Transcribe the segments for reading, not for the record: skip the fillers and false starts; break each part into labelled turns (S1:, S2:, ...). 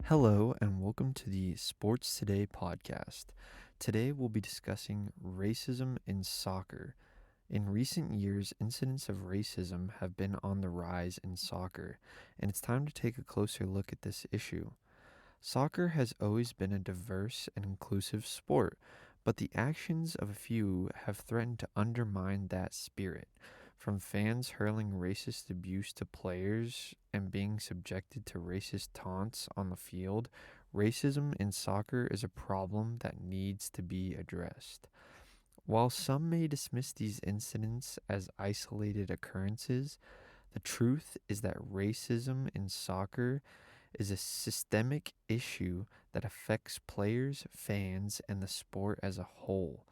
S1: Hello, and welcome to the Sports Today podcast. Today, we'll be discussing racism in soccer. In recent years, incidents of racism have been on the rise in soccer, and it's time to take a closer look at this issue. Soccer has always been a diverse and inclusive sport, but the actions of a few have threatened to undermine that spirit. From fans hurling racist abuse to players and being subjected to racist taunts on the field, racism in soccer is a problem that needs to be addressed. While some may dismiss these incidents as isolated occurrences, the truth is that racism in soccer is a systemic issue that affects players, fans, and the sport as a whole.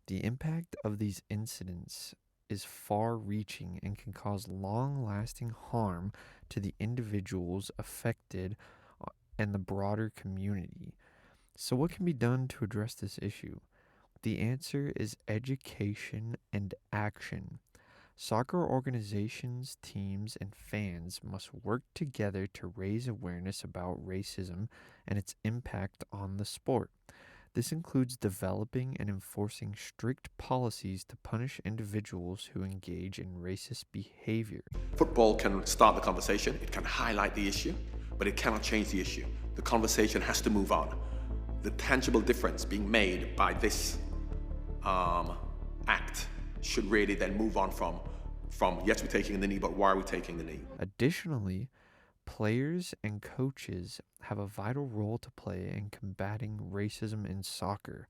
S1: The impact of these incidents is far reaching and can cause long lasting harm to the individuals affected and the broader community. So, what can be done to address this issue? The answer is education and action. Soccer organizations, teams, and fans must work together to raise awareness about racism and its impact on the sport. This includes developing and enforcing strict policies to punish individuals who engage in racist behavior.
S2: Football can start the conversation, it can highlight the issue, but it cannot change the issue. The conversation has to move on. The tangible difference being made by this act should really then move on from yes, we're taking the knee, but why are we taking the knee?
S1: Additionally, players and coaches have a vital role to play in combating racism in soccer.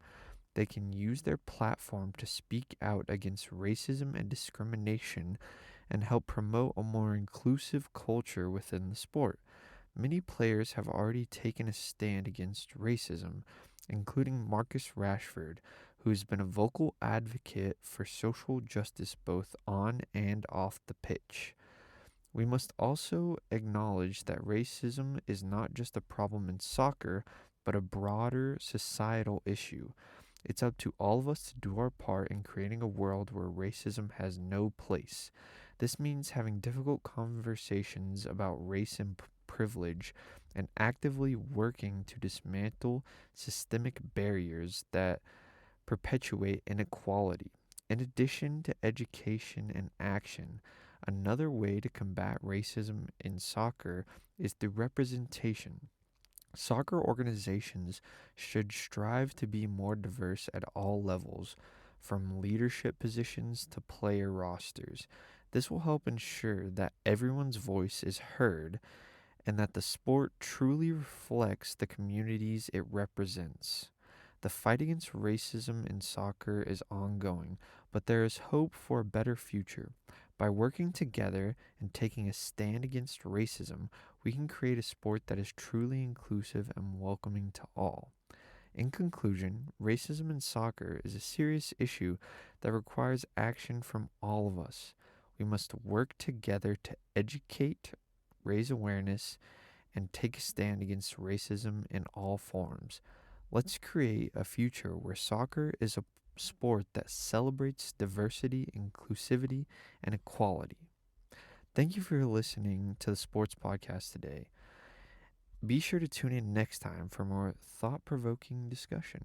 S1: They can use their platform to speak out against racism and discrimination and help promote a more inclusive culture within the sport. Many players have already taken a stand against racism, including Marcus Rashford, who has been a vocal advocate for social justice both on and off the pitch. We must also acknowledge that racism is not just a problem in soccer, but a broader societal issue. It's up to all of us to do our part in creating a world where racism has no place. This means having difficult conversations about race and privilege and actively working to dismantle systemic barriers that perpetuate inequality. In addition to education and action, another way to combat racism in soccer is through representation. Soccer organizations should strive to be more diverse at all levels, from leadership positions to player rosters. This will help ensure that everyone's voice is heard and that the sport truly reflects the communities it represents. The fight against racism in soccer is ongoing, but there is hope for a better future. By working together and taking a stand against racism, we can create a sport that is truly inclusive and welcoming to all. In conclusion, racism in soccer is a serious issue that requires action from all of us. We must work together to educate, raise awareness, and take a stand against racism in all forms. Let's create a future where soccer is a sport that celebrates diversity, inclusivity, and equality. Thank you for listening to the Sports Podcast today. Be sure to tune in next time for more thought provoking discussion.